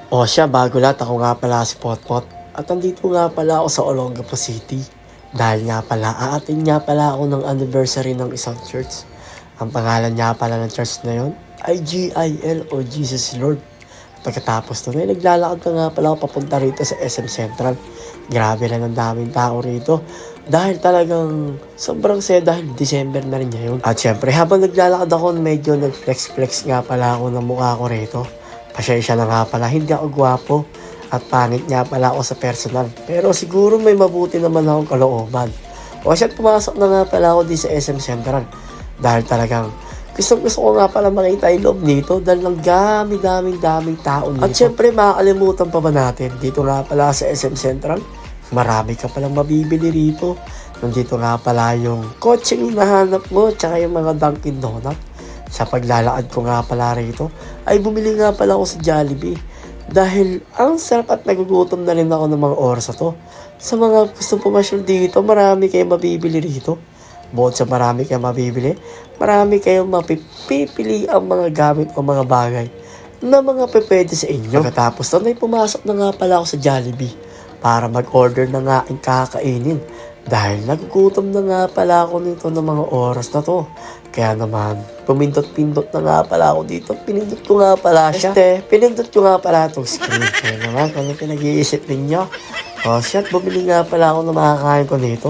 O siya, bago lahat, ako nga pala si Potpot. At nandito nga pala ako sa Olongapo City. Dahil nga pala, aatin nga pala ako ng anniversary ng isang church. Ang pangalan nga pala ng church na yon ay GIL o Jesus Lord. At pagkatapos nun ay naglalakad ka nga pala ako papunta rito sa SM Central. Grabe lang ang daming tao rito. Dahil talagang sobrang saya dahil December na rin ngayon. At syempre habang naglalakad ako medyo nag-flex nga pala ako ng mukha ko rito. Pasensya na nga pala, hindi ako gwapo at pangit nga pala ako sa personal. Pero siguro may mabuti naman akong kalooban. O siya, pumasok na nga pala ako di sa SM Central. Dahil talagang gusto ko nga pala makita yung loob nito dahil ang daming tao nito. At syempre makakalimutan pa ba natin, dito nga pala sa SM Central, marami ka palang mabibili rito. Nandito nga pala yung kotseng hinahanap mo tsaka yung mga Dunkin Donut. Sa paglalakad ko nga pala rito, ay bumili nga pala ako sa Jollibee. Dahil ang sarap at nagugutom na rin ako ng mga oras na to. Sa mga gusto pumasyal dito, marami kayong mabibili rito. Bukod sa marami kayong mabibili, marami kayong mapipili ang mga gamit o mga bagay na mga pwede sa inyo. Pagkatapos doon ay pumasok na nga pala ako sa Jollibee para mag-order na nga ang kakainin. Dahil nagugutom na nga pala ako nito ng mga oras na to. Kaya naman, pumindot-pindot na nga pala ako dito. Pinindot ko nga pala siya. Pinindot ko nga pala itong screen. Kaya naman, kung pinag-iisip ninyo. O shit, bumili nga pala ako ng makakain ko nito.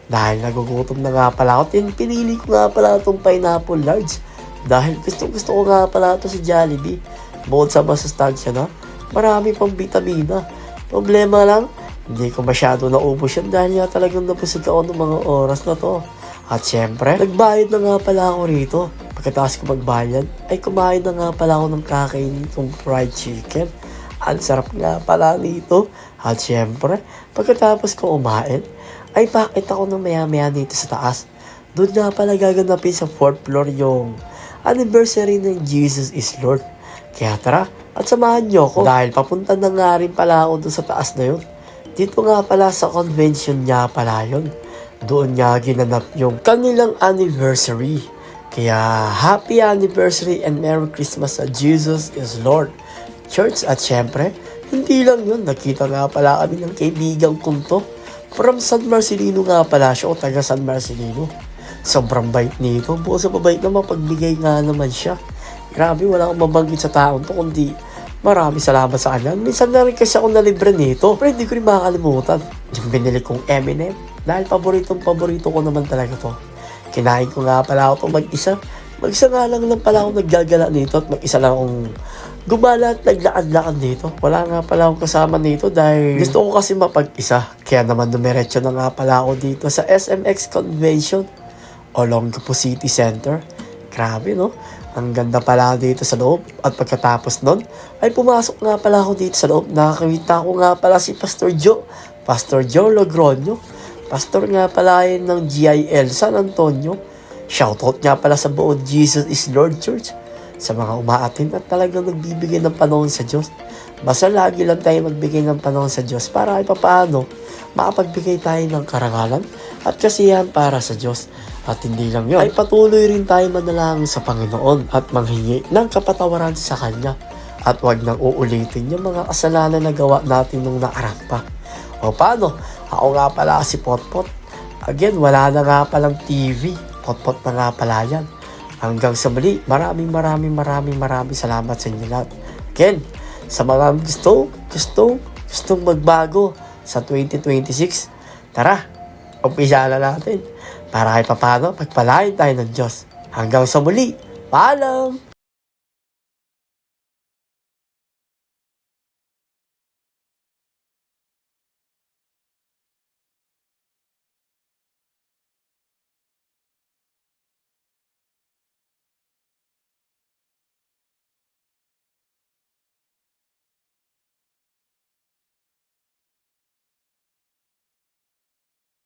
Dahil nagugutom na nga pala ako. Pinili ko nga pala itong pineapple large. Dahil gusto ko nga pala ito si Jollibee. Bukod sa masustansya na, marami pang vitamina. Problema lang, hindi ko masyado naubos yan dahil nga talagang napusod ako ng mga oras na to. At syempre, nagbayad na nga pala ako rito. Pagkatapos ko magbayad, ay kumain na nga pala ako ng kakainin itong fried chicken. Ang sarap nga pala nito. At syempre, pagkatapos ko umain, ay pakita ko ng maya-maya dito sa taas. Doon nga pala gaganapin sa 4th floor yung anniversary ng Jesus is Lord. Kaya tara, at samahan nyo ko. Dahil papunta na nga rin pala ako doon sa taas na yun. Dito nga pala sa convention niya pala yun. Doon nga ginanap yung kanilang anniversary. Kaya happy anniversary and Merry Christmas sa Jesus is Lord Church. At syempre, hindi lang yun. Nakita nga pala kami ng kaibigan kong to. From San Marcelino nga pala siya o taga San Marcelino. Sobrang bait nito. Buo sa mabait na mapagbigay nga naman siya. Grabe, wala akong mabanggit sa taon to kundi marami salamat sa kanya. Minsan na rin kasi ako nalibre nito. Pero hindi ko rin makakalimutan. Yung binili kong M&M. Dahil paborito ko naman talaga to. Kinain ko nga pala ako mag-isa. Mag-isa nga lang pala ako naggagala nito at mag-isa lang akong gumala at naglakad-lakad dito. Wala nga pala akong kasama nito dahil gusto ko kasi mapag-isa. Kaya naman dumiretso na nga pala ako dito sa SMX Convention Olongapo City Center. Grabe no? Ang ganda pala dito sa loob. At pagkatapos nun, ay pumasok nga pala ako dito sa loob. Nakakita ko nga pala si Pastor Joe Logroño. Pastor nga pala yun ng GIL San Antonio. Shoutout nga pala sa buong Jesus is Lord Church. Sa mga umaatin at talagang nagbibigay ng panahon sa Diyos. Basta lagi lang tayo magbigay ng panahon sa Diyos para ay papaano makapagbigay tayo ng karangalan at kasiyahan para sa Diyos. At hindi lang yun, ay patuloy rin tayo manalangin sa Panginoon at manghingi ng kapatawaran sa Kanya. At huwag nang uulitin yung mga kasalanan na gawa natin nung nakaraan pa. O paano? Ako nga pala si Potpot. Again, wala na nga palang TV. Potpot na nga pala yan. Hanggang sa muli, maraming salamat sa inyo lahat. Again, sa mga gustong magbago sa 2026, tara, umpisa na natin. Para kahit paano, pagpalain tayo ng Diyos. Hanggang sa muli, paalam!